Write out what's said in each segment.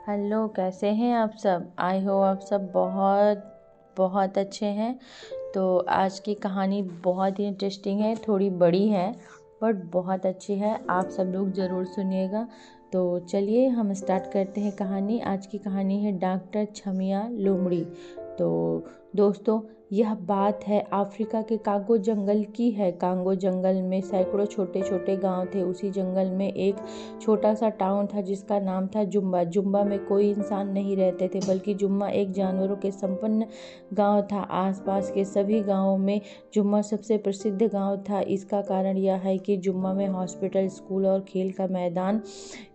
Hello, कैसे हैं आप सब। आई हो आप सब बहुत बहुत अच्छे हैं। तो आज की कहानी बहुत ही इंटरेस्टिंग है, थोड़ी बड़ी है बट बहुत अच्छी है। आप सब लोग ज़रूर सुनिएगा। तो चलिए हम स्टार्ट करते हैं कहानी। आज की कहानी है डॉक्टर छमिया लोमड़ी। तो दोस्तों, यह बात है अफ्रीका के कांगो जंगल की है। कांगो जंगल में सैकड़ों छोटे छोटे गांव थे। उसी जंगल में एक छोटा सा टाउन था जिसका नाम था जुम्बा। जुम्बा में कोई इंसान नहीं रहते थे, बल्कि जुम्बा एक जानवरों के संपन्न गांव था। आसपास के सभी गांवों में जुम्बा सबसे प्रसिद्ध गांव था। इसका कारण यह है कि जुम्बा में हॉस्पिटल, स्कूल और खेल का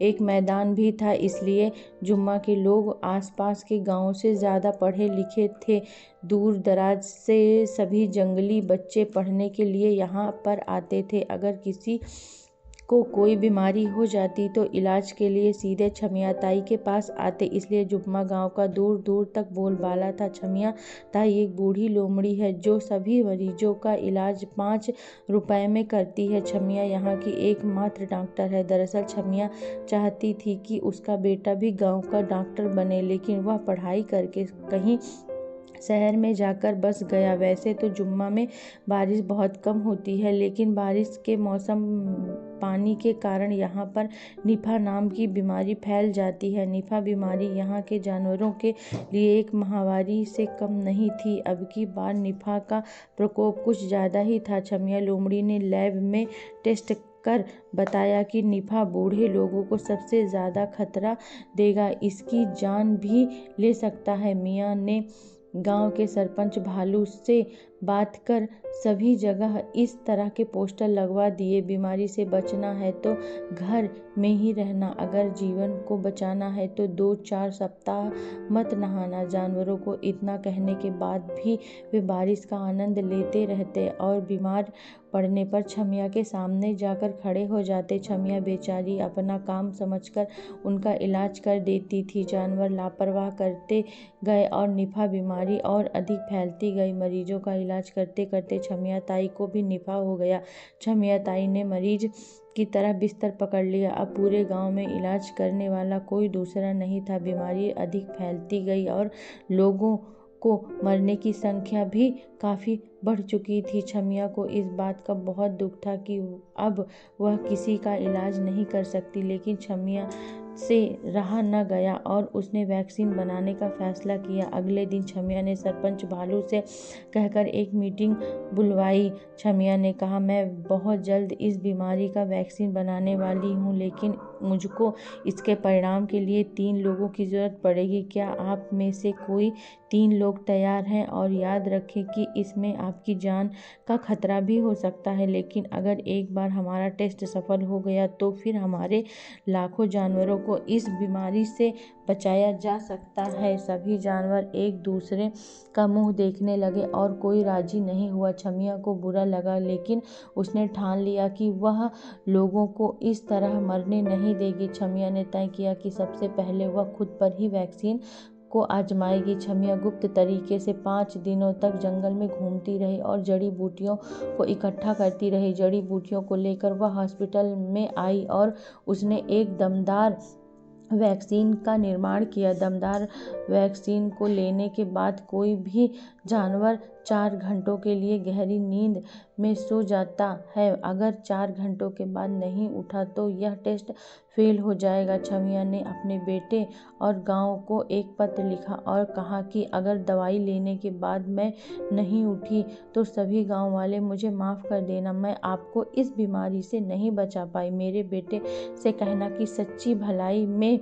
एक मैदान भी था। इसलिए जुम्बा के लोग आसपास के गांवों से ज़्यादा पढ़े लिखे थे। दूर दराज से सभी जंगली बच्चे पढ़ने के लिए यहाँ पर आते थे। अगर किसी को कोई बीमारी हो जाती तो इलाज के लिए सीधे छमिया ताई के पास आते। इसलिए जुम्मा गांव का दूर दूर तक बोलबाला था। छमिया ताई एक बूढ़ी लोमड़ी है जो सभी मरीजों का इलाज 5 रुपए में करती है। छमिया यहाँ की एकमात्र डॉक्टर है। दरअसल छमिया चाहती थी कि उसका बेटा भी गांव का डॉक्टर बने, लेकिन वह पढ़ाई करके कहीं शहर में जाकर बस गया। वैसे तो जुम्मा में बारिश बहुत कम होती है, लेकिन बारिश के मौसम पानी के कारण यहाँ पर निफा नाम की बीमारी फैल जाती है। निफा बीमारी यहाँ के जानवरों के लिए एक महामारी से कम नहीं थी। अब की बार निफा का प्रकोप कुछ ज़्यादा ही था। छमिया लोमड़ी ने लैब में टेस्ट कर बताया कि निफा बूढ़े लोगों को सबसे ज़्यादा खतरा देगा, इसकी जान भी ले सकता है। मियाँ ने गांव के सरपंच भालू से बात कर सभी जगह इस तरह के पोस्टर लगवा दिए। बीमारी से बचना है तो घर में ही रहना, अगर जीवन को बचाना है तो 2-4 सप्ताह मत नहाना। जानवरों को इतना कहने के बाद भी वे बारिश का आनंद लेते रहते और बीमार पड़ने पर छमिया के सामने जाकर खड़े हो जाते। छमिया बेचारी अपना काम समझकर उनका इलाज कर देती थी। जानवर लापरवाह करते गए और निफा बीमारी और अधिक फैलती गई। मरीजों का इलाज करते करते छमिया ताई को भी निफा हो गया। छमिया ताई ने मरीज की तरह बिस्तर पकड़ लिया। अब पूरे गांव में इलाज करने वाला कोई दूसरा नहीं था। बीमारी अधिक फैलती गई और लोगों को मरने की संख्या भी काफ़ी बढ़ चुकी थी। छमिया को इस बात का बहुत दुख था कि अब वह किसी का इलाज नहीं कर सकती, लेकिन छमिया से रहा न गया और उसने वैक्सीन बनाने का फैसला किया। अगले दिन छमिया ने सरपंच भालू से कहकर एक मीटिंग बुलवाई। छमिया ने कहा, मैं बहुत जल्द इस बीमारी का वैक्सीन बनाने वाली हूँ, लेकिन मुझको इसके परिणाम के लिए 3 लोगों की ज़रूरत पड़ेगी। क्या आप में से कोई 3 लोग तैयार हैं? और याद रखें कि इसमें आपकी जान का खतरा भी हो सकता है, लेकिन अगर एक बार हमारा टेस्ट सफल हो गया तो फिर हमारे लाखों जानवरों को इस बीमारी से बचाया जा सकता है। सभी जानवर एक दूसरे का मुंह देखने लगे और कोई राजी नहीं हुआ। छमिया को बुरा लगा, लेकिन उसने ठान लिया कि वह लोगों को इस तरह मरने नहीं देगी। छमिया ने तय किया कि सबसे पहले वह खुद पर ही वैक्सीन को आजमाएगी। छमिया गुप्त तरीके से 5 दिनों तक जंगल में घूमती रही और जड़ी बूटियों को इकट्ठा करती रही। जड़ी बूटियों को लेकर वह हॉस्पिटल में आई और उसने एक दमदार वैक्सीन का निर्माण किया। दमदार वैक्सीन को लेने के बाद कोई भी जानवर 4 घंटों के लिए गहरी नींद में सो जाता है। अगर 4 घंटों के बाद नहीं उठा तो यह टेस्ट फेल हो जाएगा। छमिया ने अपने बेटे और गांव को एक पत्र लिखा और कहा कि अगर दवाई लेने के बाद मैं नहीं उठी तो सभी गांव वाले मुझे माफ़ कर देना। मैं आपको इस बीमारी से नहीं बचा पाई। मेरे बेटे से कहना कि सच्ची भलाई में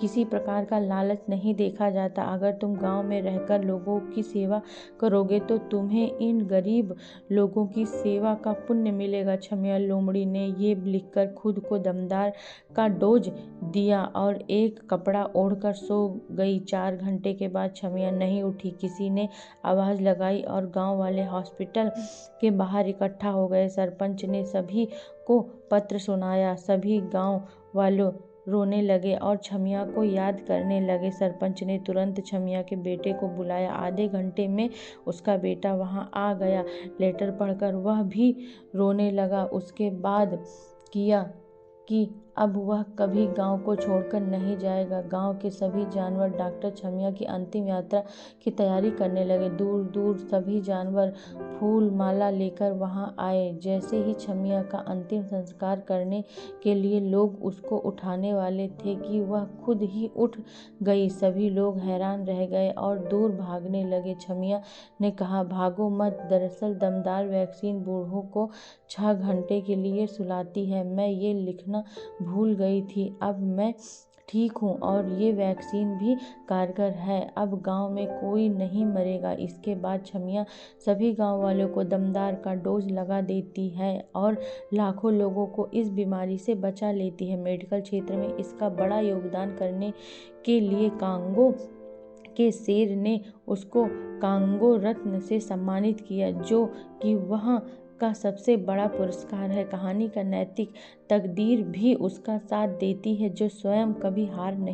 किसी प्रकार का लालच नहीं देखा जाता। अगर तुम गांव में रहकर लोगों की सेवा करोगे तो तुम्हें इन गरीब लोगों की सेवा का पुण्य मिलेगा। छमिया लोमड़ी ने ये लिखकर खुद को दमदार का डोज दिया और एक कपड़ा ओढ़कर सो गई। 4 घंटे के बाद छमिया नहीं उठी। किसी ने आवाज़ लगाई और गांव वाले हॉस्पिटल के बाहर इकट्ठा हो गए। सरपंच ने सभी को पत्र सुनाया। सभी गांव वालों रोने लगे और छमिया को याद करने लगे। सरपंच ने तुरंत छमिया के बेटे को बुलाया। आधे घंटे में उसका बेटा वहां आ गया। लेटर पढ़कर वह भी रोने लगा। उसके बाद किया कि अब वह कभी गांव को छोड़कर नहीं जाएगा। गांव के सभी जानवर डॉक्टर छमिया की अंतिम यात्रा की तैयारी करने लगे। दूर दूर सभी जानवर फूल माला लेकर वहां आए। जैसे ही छमिया का अंतिम संस्कार करने के लिए लोग उसको उठाने वाले थे कि वह खुद ही उठ गई। सभी लोग हैरान रह गए और दूर भागने लगे। छमिया ने कहा, भागो मत, दरअसल दमदार वैक्सीन बूढ़ों को 6 घंटे के लिए सुलाती है। मैं ये लिखना भूल गई थी। अब मैं ठीक हूँ और ये वैक्सीन भी कारगर है। अब गांव में कोई नहीं मरेगा। इसके बाद छमिया सभी गांव वालों को दमदार का डोज लगा देती है और लाखों लोगों को इस बीमारी से बचा लेती है। मेडिकल क्षेत्र में इसका बड़ा योगदान करने के लिए कांगो के शेर ने उसको कांगो रत्न से सम्मानित किया, जो कि वहाँ का सबसे बड़ा पुरस्कार है। कहानी का नैतिक तकदीर भी उसका साथ देती है, जो स्वयं कभी हार नहीं